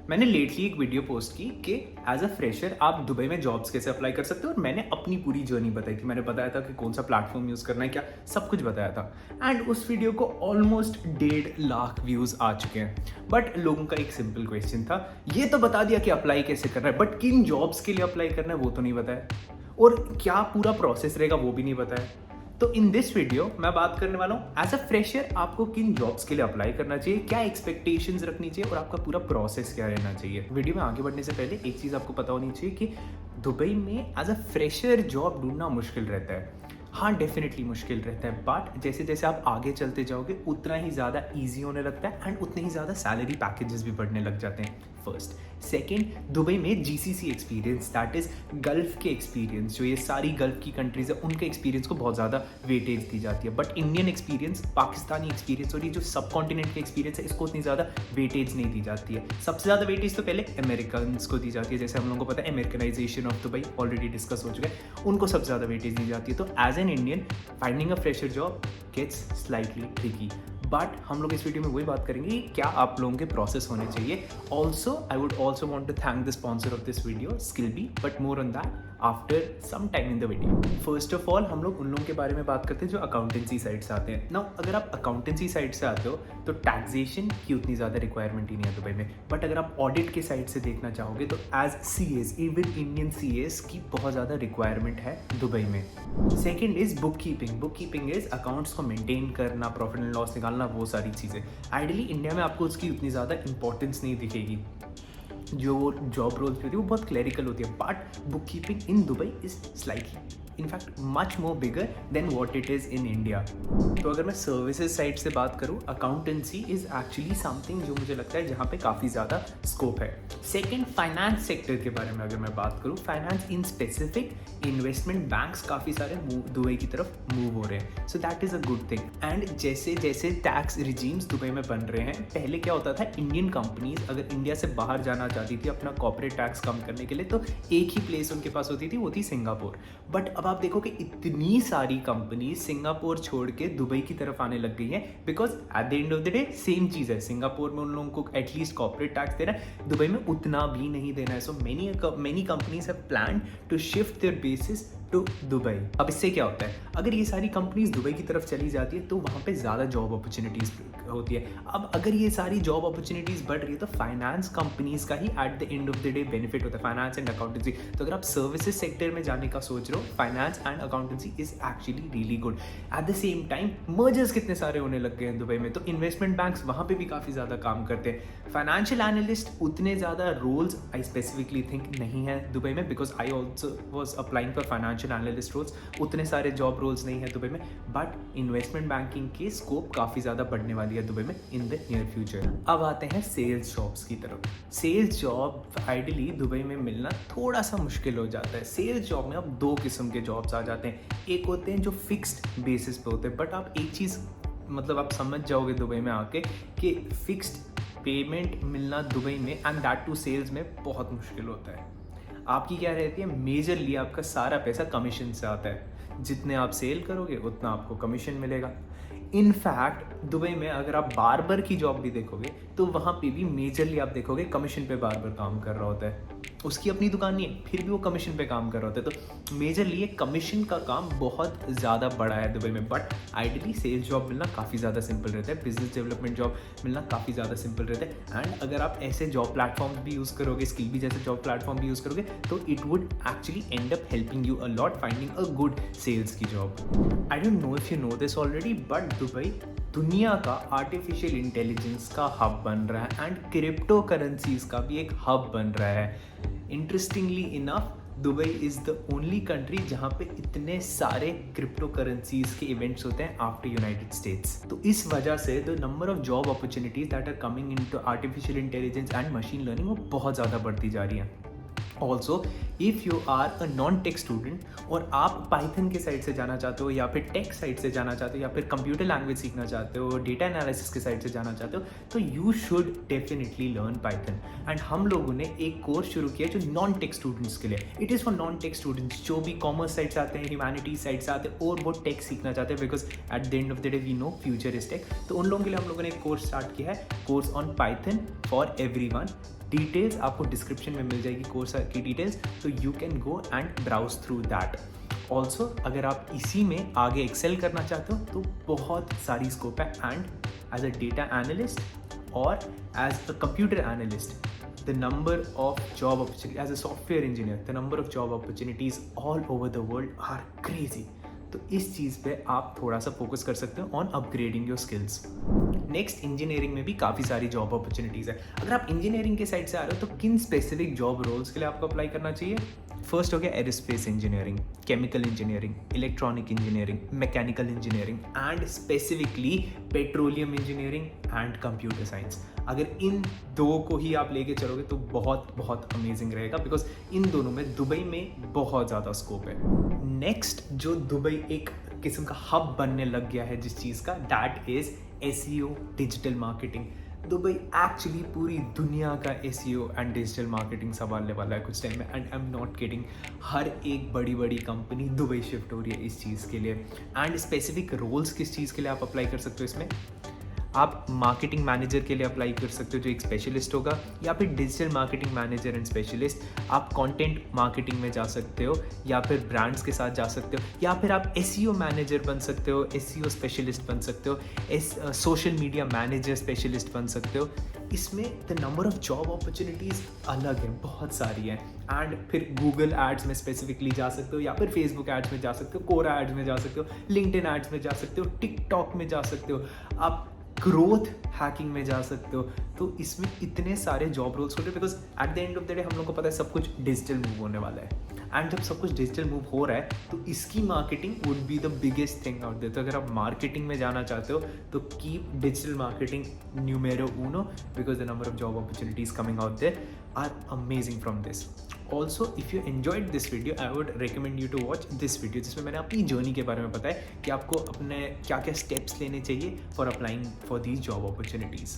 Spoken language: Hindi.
मैंने लेटली एक वीडियो पोस्ट की कि एज अ फ्रेशर आप दुबई में जॉब्स कैसे अप्लाई कर सकते हो, और मैंने अपनी पूरी जर्नी बताई थी। मैंने बताया था कि कौन सा प्लेटफॉर्म यूज़ करना है, क्या सब कुछ बताया था। एंड उस वीडियो को ऑलमोस्ट 1.5 लाख व्यूज़ आ चुके हैं। बट लोगों का एक सिंपल क्वेश्चन था, ये तो बता दिया कि अप्लाई कैसे करना है, बट किन जॉब्स के लिए अप्लाई करना है वो तो नहीं बताया, और क्या पूरा प्रोसेस रहेगा वो भी नहीं बताया। तो इन दिस वीडियो मैं बात करने वाला हूँ एज अ फ्रेशर आपको किन जॉब्स के लिए अप्लाई करना चाहिए, क्या एक्सपेक्टेशंस रखनी चाहिए और आपका पूरा प्रोसेस क्या रहना चाहिए। वीडियो में आगे बढ़ने से पहले एक चीज़ आपको पता होनी चाहिए कि दुबई में एज अ फ्रेशर जॉब ढूंढना मुश्किल रहता है। हाँ, डेफिनेटली मुश्किल रहता है, बट जैसे जैसे आप आगे चलते जाओगे उतना ही ज़्यादा ईजी होने लगता है एंड उतने ही ज़्यादा सैलरी पैकेजेस भी बढ़ने लग जाते हैं। फर्स्ट, सेकेंड, दुबई में GCC experience, that is gulf के एक्सपीरियंस, जो ये सारी गल्फ की कंट्रीज है उनके एक्सपीरियंस को बहुत ज़्यादा वेटेज दी जाती है। But Indian experience, Pakistani experience और ये जो सब कॉन्टिनेंट के एक्सपीरियंस है इसको उतनी ज़्यादा वेटेज नहीं दी जाती है। सबसे ज़्यादा वेटेज तो पहले अमेरिकन को दी जाती है, जैसे हम लोगों को पता है Americanisation of Dubai already discuss हो चुका है, उनको सबसे ज़्यादा वेटेज दी जाती है। तो as an Indian finding a fresher job gets slightly tricky. But हम लोग इस वीडियो में वही बात करेंगे कि क्या आप लोगों के प्रोसेस होने चाहिए। Also I would also want to thank the sponsor of this video, Skillbee, but more on that after some time in the video. First of all हम लोग उन लोगों के बारे में बात करते हैं जो अकाउंटेंसी साइड से आते हैं। नाउ अगर आप अकाउंटेंसी साइड से आते हो तो टैक्सेशन की उतनी ज़्यादा रिक्वायरमेंट ही नहीं है दुबई में। बट अगर आप ऑडिट के साइड से देखना चाहोगे तो as CS, even Indian CS की बहुत ज़्यादा रिक्वायरमेंट है दुबई में। Second is book keeping. Book keeping is accounts को मेंटेन करना, प्रॉफिट एंड लॉस निकालना, वो सारी चीज़ें। आइडियली इंडिया में आपको उसकी उतनी ज़्यादा इंपॉर्टेंस नहीं दिखेगी, जो वो जॉब रोल्स होती है वो बहुत क्लरिकल होती है। But book keeping in Dubai is slightly in fact much more bigger than what it is in India. तो अगर मैं सर्विसेज साइड से बात करूँ, अकाउंटेंसी इज एक्चुअली समथिंग जो मुझे लगता है जहाँ पे काफ़ी ज़्यादा स्कोप है। सेकेंड, फाइनेंस सेक्टर के बारे में अगर मैं बात करूँ, finance in specific investment banks काफ़ी सारे दुबई की तरफ मूव हो रहे हैं, so that is a good thing. And जैसे जैसे टैक्स रिजीम्स दुबई में बन रहे हैं, पहले क्या होता था, इंडियन कंपनीज अगर इंडिया से बाहर जाना चाहती थी अपना कॉर्पोरेट टैक्स कम करने के लिए तो एक ही प्लेस उनके पास होती थी, वो थी सिंगापुर। बट अब आप देखो कि इतनी सारी कंपनी सिंगापुर छोड़ के दुबई की तरफ आने लग गई हैं, because at the end of the day same चीज़ है। सिंगापुर में उन लोगों को एटलीस्ट कॉर्पोरेट टैक्स देना है, दुबई में उतना भी नहीं देना है। So many companies have plan to shift their basis to Dubai. अब इससे क्या होता है, अगर ये सारी कंपनीज दुबई की तरफ चली जाती है तो वहाँ पे ज़्यादा जॉब अपॉर्चुनिटीज़ होती है। अब अगर ये सारी जॉब अपॉर्चुनिटीज़ बढ़ रही है तो फाइनेंस कंपनीज का ही at the end of the day benefit होता है, फाइनेंस एंड अकाउंटेंसी। तो अगर आप सर्विसेज सेक्टर में जाने का सोच रहे हो, finance and accountancy is actually really good. At the same time mergers कितने सारे होने लग गए हैं दुबई में, तो इन्वेस्टमेंट बैंक्स वहाँ पे भी काफ़ी ज़्यादा काम करते हैं। फाइनेंशियल एनालिस्ट उतने ज़्यादा रोल्स आई स्पेसिफिकली थिंक नहीं है दुबई में, because I also was applying for financial analyst roles, उतने सारे जॉब रोल्स नहीं है दुबई में। बट इन्वेस्टमेंट बैंकिंग की स्कोप काफ़ी ज़्यादा बढ़ने वाली है दुबई में इन द नियर फ्यूचर। अब आते हैं सेल्स जॉब्स की तरफ। सेल्स जॉब आइडियली दुबई में मिलना थोड़ा सा मुश्किल हो जाता है। सेल्स जॉब में अब दो किस्म के जॉब्स आ जाते हैं, एक होते हैं जो फिक्स्ड बेसिस पे होते हैं, बट आप एक चीज़ मतलब आप समझ जाओगे दुबई में आके कि फिक्स्ड पेमेंट मिलना दुबई में एंड दैट टू सेल्स में बहुत मुश्किल होता है। आपकी क्या रहती है, मेजरली आपका सारा पैसा कमीशन से आता है, जितने आप सेल करोगे उतना आपको कमीशन मिलेगा। इनफैक्ट दुबई में अगर आप बार्बर की जॉब भी देखोगे तो वहाँ पे भी मेजरली आप देखोगे कमीशन पे बार्बर काम कर रहा होता है, उसकी अपनी दुकान नहीं है फिर भी वो कमीशन पे काम कर रहा होता है। तो मेजरली ये कमीशन का काम बहुत ज़्यादा बड़ा है दुबई में। बट आइडियली सेल्स जॉब मिलना काफ़ी ज़्यादा सिंपल रहता है, बिजनेस डेवलपमेंट जॉब मिलना काफ़ी ज़्यादा सिंपल रहता है। एंड अगर आप ऐसे जॉब प्लेटफॉर्म्स भी यूज़ करोगे, स्किलबी जैसे जॉब प्लेटफॉर्म भी यूज़ करोगे तो it would actually end up helping you a lot finding a good sales की job. I don't know if you know this already, but Dubai दुनिया का आर्टिफिशियल इंटेलिजेंस का हब बन रहा है एंड क्रिप्टो करेंसीज का भी एक हब बन रहा है। Interestingly enough, Dubai is the only country जहाँ पे इतने सारे क्रिप्टो करेंसीज के इवेंट्स होते हैं आफ्टर यूनाइटेड स्टेट्स। तो इस वजह से the number of job opportunities that are coming into artificial intelligence and machine learning वो बहुत ज़्यादा बढ़ती जा रही है। Also if you are a non tech student और आप पाइथन के साइड से जाना चाहते हो या फिर टेक साइड से जाना चाहते हो या फिर कंप्यूटर लैंग्वेज सीखना चाहते हो, डेटा एनालिसिस के साइड से जाना चाहते हो, तो you should definitely learn Python. And हम लोगों ने एक कोर्स शुरू किया जो नॉन टेक स्टूडेंट्स के लिए, it is for non tech students जो भी कॉमर्स साइड से आते हैं, ह्यूमैनिटीज साइड से आते हैं और वो टेक सीखना चाहते हैं, because at the end of the day we know future is tech. तो उन लोगों के लिए हम लोगों ने एक कोर्स स्टार्ट किया है, course on Python for everyone. Details आपको डिस्क्रिप्शन में मिल जाएगी कोर्स की डिटेल्स, तो you can go and browse through that. Also अगर आप इसी में आगे एक्सेल करना चाहते हो तो बहुत सारी स्कोप है, and as a data analyst और as a computer analyst the number of job opportunities, as a software engineer, the number of job opportunities all over the world are crazy। तो इस चीज़ पे आप थोड़ा सा फोकस कर सकते हो on upgrading your skills. Next, engineering में भी काफ़ी सारी जॉब अपॉर्चुनिटीज़ है। अगर आप इंजीनियरिंग के साइड से आ रहे हो तो किन स्पेसिफिक जॉब रोल्स के लिए आपको अप्लाई करना चाहिए? फर्स्ट हो गया aerospace engineering, chemical engineering, electronic engineering, mechanical engineering and specifically petroleum engineering and computer science. अगर इन दो को ही आप लेके चलोगे तो बहुत बहुत अमेजिंग रहेगा, बिकॉज इन दोनों में दुबई में बहुत ज़्यादा स्कोप है। नेक्स्ट, जो दुबई एक किस्म का हब बनने लग गया है जिस चीज़ का, that is SEO, digital marketing. Dubai actually पूरी दुनिया का SEO एंड डिजिटल मार्केटिंग संभालने वाला है कुछ टाइम में, and I am not kidding. हर एक बड़ी बड़ी कंपनी दुबई शिफ्ट हो रही है इस चीज़ के लिए। एंड स्पेसिफिक रोल्स किस चीज़ के लिए आप अप्लाई कर सकते हो इसमें? आप मार्केटिंग मैनेजर के लिए अप्लाई कर सकते हो जो एक स्पेशलिस्ट होगा, या फिर digital marketing manager and specialist. आप कंटेंट मार्केटिंग में जा सकते हो, या फिर ब्रांड्स के साथ जा सकते हो, या फिर आप SEO मैनेजर बन सकते हो, SEO स्पेशलिस्ट बन सकते हो, सोशल मीडिया मैनेजर स्पेशलिस्ट बन सकते हो। इसमें the number of job opportunities अलग है, बहुत सारी हैं। एंड फिर गूगल एड्स में स्पेसिफिकली जा सकते हो, या फिर फेसबुक एड्स में जा सकते हो, कोरा एड्स में जा सकते हो, लिंक्डइन एड्स में जा सकते हो, टिकटॉक में जा सकते हो, आप ग्रोथ हैकिंग में जा सकते हो। तो इसमें इतने सारे जॉब रोल्स होते हैं, because at the end of the day हम लोग को पता है सब कुछ डिजिटल मूव होने वाला है। एंड जब सब कुछ डिजिटल मूव हो रहा है तो इसकी marketing would be the biggest thing out there. तो अगर आप मार्केटिंग में जाना चाहते हो तो keep digital marketing numero uno, because the number of job opportunities coming out there are amazing from this. Also if you enjoyed this video, I would recommend you to watch this video, जिसमें मैंने अपनी जर्नी के बारे में बताया कि आपको अपने क्या क्या स्टेप्स लेने चाहिए for applying for these job opportunities.